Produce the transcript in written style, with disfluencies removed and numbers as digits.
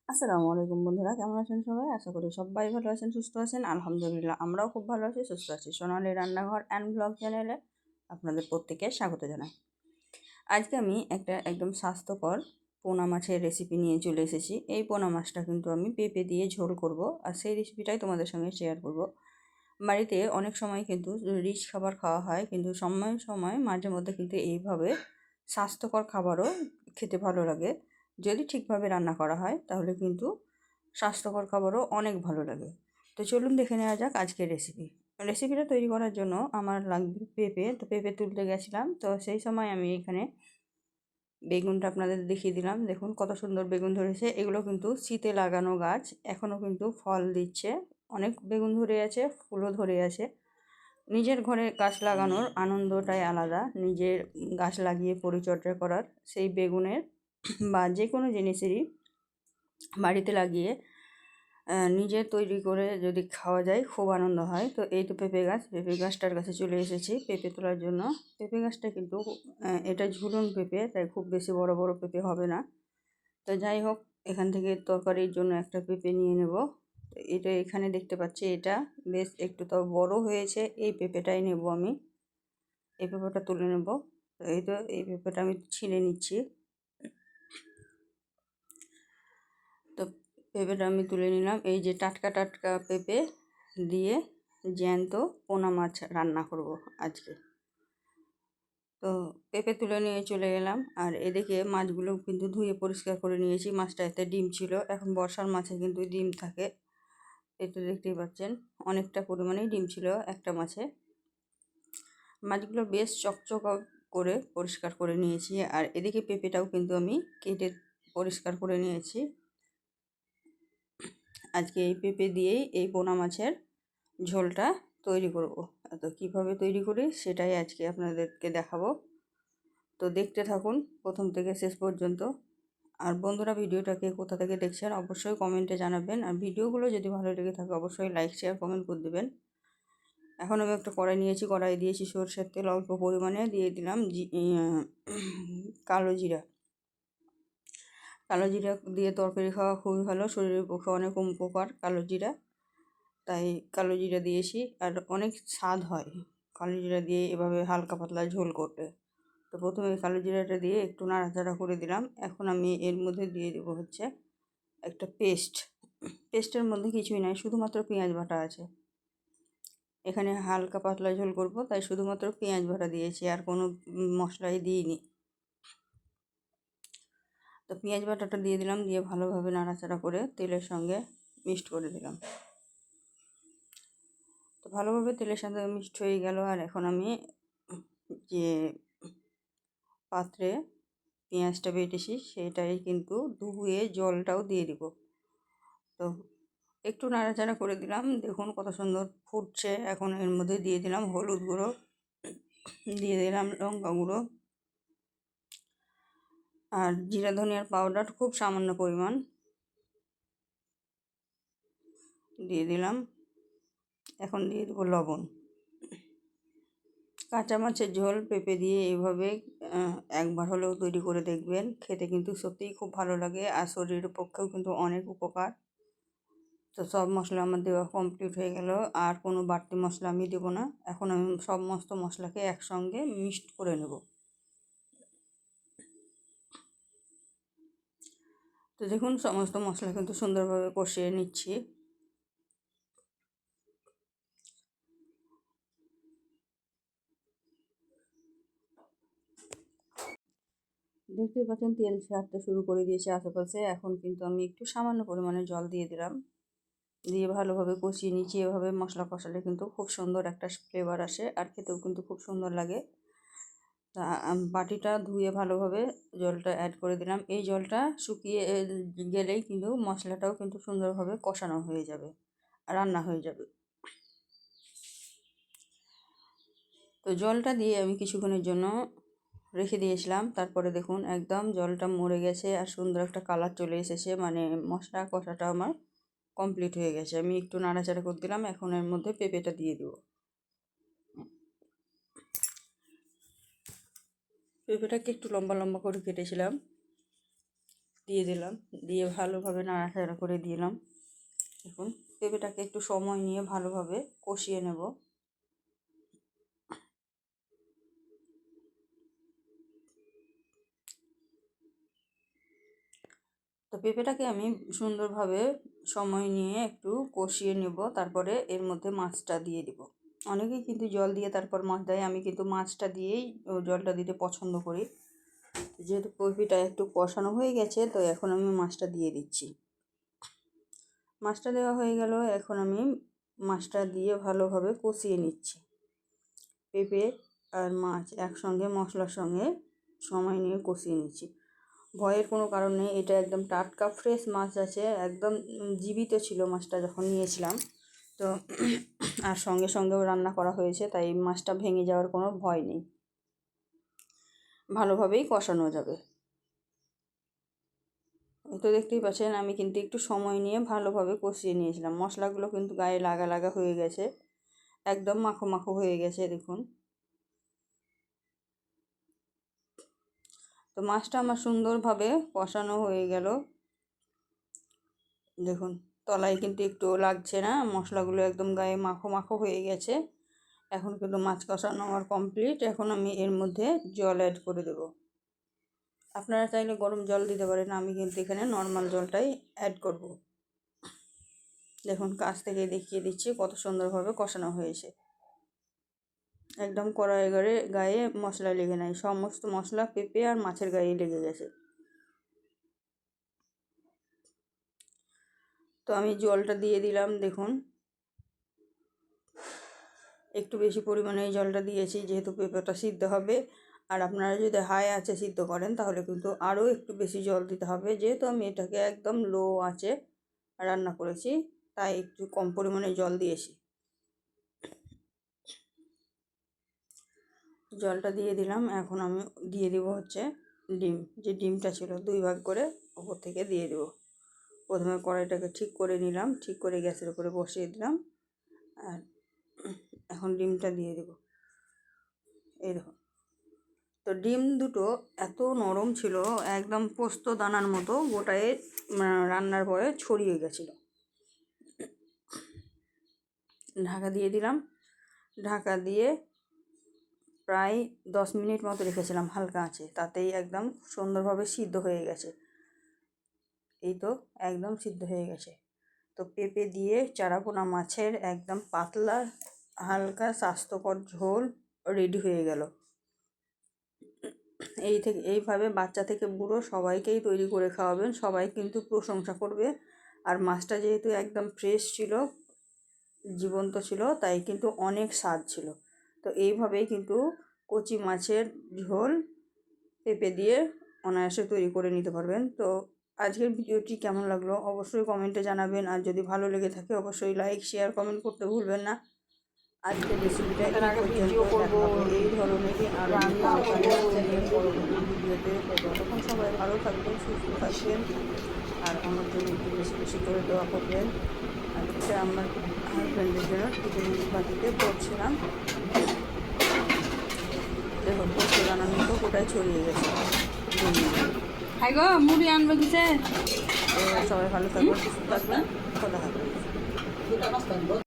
আসসালামু আলাইকুম বন্ধুরা, কেমন আছেন সবাই? আশা করি সবাই ভালো আছেন, সুস্থ আছেন। আলহামদুলিল্লাহ, আমরাও খুব ভালো আছি, সুস্থ আছি। সোনালী রান্নাঘর অ্যান্ড ব্লগ চ্যানেলে আপনাদের প্রত্যেককে স্বাগত জানাই। আজকে আমি একটা একদম স্বাস্থ্যকর পোনা মাছের রেসিপি নিয়ে চলে এসেছি। এই পোনা মাছটা কিন্তু আমি পেঁপে দিয়ে ঝোল করব, আর সেই রেসিপিটাই তোমাদের সঙ্গে শেয়ার করব। বাড়িতে অনেক সময় কিন্তু রিচ খাবার খাওয়া হয়, কিন্তু সময় সময় মাঝে মধ্যে কিন্তু এইভাবে স্বাস্থ্যকর খাবারও খেতে ভালো লাগে। যদি ঠিকভাবে রান্না করা হয় তাহলে কিন্তু স্বাস্থ্যকর খাবারও অনেক ভালো লাগে। তো চলুন দেখে নেওয়া যাক আজকের রেসিপিটা তৈরি করার জন্য আমার লাগবে পেঁপে। তো পেঁপে তুলতে গেছিলাম, তো সেই সময় আমি এখানে বেগুনটা আপনাদের দেখিয়ে দিলাম। দেখুন কত সুন্দর বেগুন ধরেছে। এগুলো কিন্তু শীতে লাগানো গাছ, এখনও কিন্তু ফল দিচ্ছে। অনেক বেগুন ধরে আছে, ফুলও ধরে আছে। নিজের ঘরে গাছ লাগানোর আনন্দটাই আলাদা। নিজের গাছ লাগিয়ে পরিচর্যা করার, সেই বেগুনের বা যে কোনো জিনিসেরই বাড়িতে লাগিয়ে নিজে তৈরি করে যদি খাওয়া যায় খুব আনন্দ হয়। তো এই তো পেঁপে গাছটার কাছে চলে এসেছি পেঁপে তোলার জন্য। পেঁপে গাছটা কিন্তু এটা ঝুলন পেঁপে, তাই খুব বেশি বড় বড় পেঁপে হবে না। তো যাই হোক, এখান থেকে তরকারির জন্য একটা পেঁপে নিয়ে নেব। তো এটা এখানে দেখতে পাচ্ছি, এটা বেশ একটু তো বড় হয়েছে। এই পেঁপেটাই নেব আমি, এই পেঁপেটা তুলে নেব। তো এই তো এই পেঁপেটা আমি ছিঁড়ে নিচ্ছি। তো পেঁপেটা আমি তুলে নিলাম। এই যে টাটকা টাটকা পেঁপে দিয়ে জ্যান্ত পোনা মাছ রান্না করব আজকে। তো পেঁপে তুলে নিয়ে চলে গেলাম, আর এদিকে মাছগুলো কিন্তু ধুয়ে পরিষ্কার করে নিয়েছি। মাছটা এতে ডিম ছিল, এখন বর্ষার মাছে কিন্তু ডিম থাকে। এটা দেখতেই পাচ্ছেন, অনেকটা পরিমাণেই ডিম ছিল একটা মাছে। মাছগুলো বেশ চকচক করে পরিষ্কার করে নিয়েছি, আর এদিকে পেঁপেটাও কিন্তু আমি কেটে পরিষ্কার করে নিয়েছি। আজকে এই পেঁপে দিয়েই এই পোনা মাছের ঝোলটা তৈরি করব। তো কীভাবে তৈরি করি সেটাই আজকে আপনাদেরকে দেখাবো। তো দেখতে থাকুন প্রথম থেকে শেষ পর্যন্ত। আর বন্ধুরা, ভিডিওটাকে কোথা থেকে দেখছেন অবশ্যই কমেন্টে জানাবেন, আর ভিডিওগুলো যদি ভালো লেগে থাকে অবশ্যই লাইক শেয়ার কমেন্ট করে দেবেন। এখন আমি একটা কড়াই নিয়েছি, কড়াই দিয়েছি সরষের তেল, অল্প পরিমাণে দিয়ে দিলাম কালো জিরা। কালো জিরা দিয়ে তরকারি খাওয়া খুবই ভালো, শরীরের পক্ষে অনেক উপকার কালো জিরা, তাই কালো জিরা দিয়েছি। আর অনেক স্বাদ হয় কালো জিরা দিয়ে এভাবে হালকা পাতলা ঝোল করতে। তো প্রথমে কালো জিরাটা দিয়ে একটু নাড়াচাড়া করে দিলাম। এখন আমি এর মধ্যে দিয়ে দেবো হচ্ছে একটা পেস্টের মধ্যে কিছুই নাই, শুধুমাত্র পেঁয়াজ বাটা আছে। এখানে হালকা পাতলা ঝোল করব, তাই শুধুমাত্র পেঁয়াজ বাটা দিয়েছি, আর কোনো মশলাই দিইনি। তো পেঁয়াজ বাটাটা দিয়ে দিলাম, দিয়ে ভালোভাবে নাড়াচাড়া করে তেলের সঙ্গে মিক্সড করে দিলাম। তো ভালোভাবে তেলের সঙ্গে মিক্সড হয়ে গেল, আর এখন আমি যে পাত্রে পেঁয়াজটা বেটেছি সেটাই কিন্তু ধুয়ে জলটাও দিয়ে দিব। তো একটু নাড়াচাড়া করে দিলাম, দেখুন কত সুন্দর ফুটছে। এখন এর মধ্যে দিয়ে দিলাম হলুদ গুঁড়ো, দিয়ে দিলাম লঙ্কা গুঁড়ো, আর জিরা ধনিয়ার পাউডার খুব সামান্য পরিমাণ দিয়ে দিলাম। এখন দিয়ে দেবো লবণ। কাঁচা মাছের ঝোল পেঁপে দিয়ে এইভাবে একবার হলেও তৈরি করে দেখবেন, খেতে কিন্তু সত্যিই খুব ভালো লাগে, আর শরীরের পক্ষেও কিন্তু অনেক উপকার। তো সব মশলা আমার দেওয়া কমপ্লিট হয়ে গেল, আর কোনো বাড়তি মশলা আমি দেবো না। এখন আমি সমস্ত মশলাকে একসঙ্গে মিক্সড করে নেব। তো দেখুন সমস্ত মশলা কিন্তু সুন্দরভাবে কষিয়ে নিচ্ছি। দেখতেই পাচ্ছেন তেল ছাড়তে শুরু করে দিয়েছে আশেপাশে। এখন কিন্তু আমি একটু সামান্য পরিমাণে জল দিয়ে দিলাম, দিয়ে ভালোভাবে কষিয়ে নিচ্ছি। এভাবে মশলা কষালে কিন্তু খুব সুন্দর একটা ফ্লেভার আসে, আর খেতেও কিন্তু খুব সুন্দর লাগে। তা বাটিটা ধুয়ে ভালোভাবে জলটা অ্যাড করে দিলাম। এই জলটা শুকিয়ে গেলেই কিন্তু মশলাটাও কিন্তু সুন্দরভাবে কষানো হয়ে যাবে, রান্না হয়ে যাবে। তো জলটা দিয়ে আমি কিছুক্ষণের জন্য রেখে দিয়েছিলাম। তারপরে দেখুন একদম জলটা মরে গেছে, আর সুন্দর একটা কালার চলে এসেছে, মানে মশলা কষাটা আমার কমপ্লিট হয়ে গেছে। আমি একটু নাড়াচাড়া করে দিলাম, এখন এর মধ্যে পেঁপেটা দিয়ে দেবো। পেঁপেটাকে একটু লম্বা লম্বা করে কেটেছিলাম, দিয়ে দিলাম, দিয়ে ভালোভাবে নাড়াচাড়া করে দিলাম। দেখুন পেঁপেটাকে একটু সময় নিয়ে ভালোভাবে কষিয়ে নেব। তো পেঁপেটাকে আমি সুন্দরভাবে সময় নিয়ে একটু কষিয়ে নেব, তারপরে এর মধ্যে মাছটা দিয়ে দিব। অনেকেই কিন্তু জল দিয়ে তারপর মাছ দেয়, আমি কিন্তু মাছটা দিয়েই জলটা দিতে পছন্দ করি। যেহেতু পেঁপেটা একটু কষানো হয়ে গেছে, তো এখন আমি মাছটা দিয়ে দিচ্ছি। মাছটা দেওয়া হয়ে গেল, এখন আমি মাছটা দিয়ে ভালোভাবে কষিয়ে নিচ্ছি। পেঁপে আর মাছ একসঙ্গে মশলার সঙ্গে সময় নিয়ে কষিয়ে নিচ্ছি। ভয়ের কোনো কারণ নেই, এটা একদম টাটকা ফ্রেশ মাছ আছে, একদম জীবিত ছিল মাছটা যখন নিয়েছিলাম। তো আর সঙ্গে সঙ্গেও রান্না করা হয়েছে, তাই মাছটা ভেঙে যাওয়ার কোনো ভয় নেই, ভালোভাবেই কষানো যাবে। তো দেখতেই পাচ্ছেন আমি কিন্তু একটু সময় নিয়ে ভালোভাবে কষিয়ে নিয়েছিলাম। মশলাগুলো কিন্তু গায়ে লাগা লাগা হয়ে গেছে, একদম মাখো মাখো হয়ে গেছে দেখুন। তো মাছটা আমার সুন্দরভাবে কষানো হয়ে গেল। দেখুন তলায় কিন্তু একটু লাগছে না, মশলাগুলো একদম গায়ে মাখো মাখো হয়ে গেছে। এখন কিন্তু মাছ কষানো আমার কমপ্লিট। এখন আমি এর মধ্যে জল অ্যাড করে দেব। আপনারা চাইলে গরম জল দিতে পারেন, আমি কিন্তু এখানে নর্মাল জলটাই অ্যাড করব। দেখুন কাছ থেকে দেখিয়ে দিচ্ছি কত সুন্দরভাবে কষানো হয়েছে। একদম কড়াইয়ের গায়ে মশলা লেগে নাই, সমস্ত মশলা পেঁপে আর মাছের গায়ে লেগে গেছে। তো আমি জলটা দিয়ে দিলাম। দেখুন একটু বেশি পরিমাণে জলটা দিয়েছি, যেহেতু পেঁপেটা সিদ্ধ হবে। আর আপনারা যদি হাই আঁচে সিদ্ধ করেন তাহলে কিন্তু আরও একটু বেশি জল দিতে হবে। যেহেতু আমি এটাকে একদম লো আঁচে রান্না করেছি, তাই একটু কম পরিমাণে জল দিয়েছি। জলটা দিয়ে দিলাম। এখন আমি দিয়ে দেবো হচ্ছে ডিম, যে ডিমটা ছিল 2 ভাগ করে ওপর থেকে দিয়ে দেবো। প্রথমে কড়াইটাকে ঠিক করে নিলাম, ঠিক করে গ্যাসের উপরে বসিয়ে দিলাম, আর এখন ডিমটা দিয়ে দেবো। এই দেখুন, তো ডিম দুটো এত নরম ছিল, একদম পোস্ত দানার মতো গোটায় রান্নার পরে ছড়িয়ে গেছিলো। ঢাকা দিয়ে দিলাম। ঢাকা দিয়ে প্রায় 10 মিনিট মতো রেখেছিলাম হালকা আঁচে, তাতেই একদম সুন্দরভাবে সিদ্ধ হয়ে গেছে। এই তো একদম সিদ্ধ হয়ে গেছে। তো পেঁপে দিয়ে চারাপোনা মাছের একদম পাতলা হালকা স্বাস্থ্যকর ঝোল রেডি হয়ে গেল। এইভাবে বাচ্চা থেকে বুড়ো সবাইকেই তৈরি করে খাওয়াবেন, সবাই কিন্তু প্রশংসা করবে। আর মাছটা যেহেতু একদম ফ্রেশ ছিল, জীবন্ত ছিল, তাই কিন্তু অনেক স্বাদ ছিল। তো এইভাবেই কিন্তু কচি মাছের ঝোল পেঁপে দিয়ে অনায়াসে তৈরি করে নিতে পারবেন। তো আজকের ভিডিওটি কেমন লাগলো অবশ্যই কমেন্টে জানাবেন, আর যদি ভালো লেগে থাকে অবশ্যই লাইক শেয়ার কমেন্ট করতে ভুলবেন না। আজকের রেসিপিটা এই পর্যন্ত। এই ধরনেরই আরও পরবর্তী ভিডিওতে। তখন সবাই ভালো থাকবেন, সুস্থ থাকবেন, আর আমার জন্য একটু বেশি বেশি করে দোয়া করবেন। আর এটা আমার হাজব্যান্ডের জন্য টিফিন বাটিতে করছিলাম। দেখুন পোস্ত দানার মতো গোটায় ছড়িয়ে গেছে। হাই গো মুড়ি আনবে কিসে। তো সবাই ভালো থাকবেন, সুস্থ থাকবেন, কথা থাকবেন।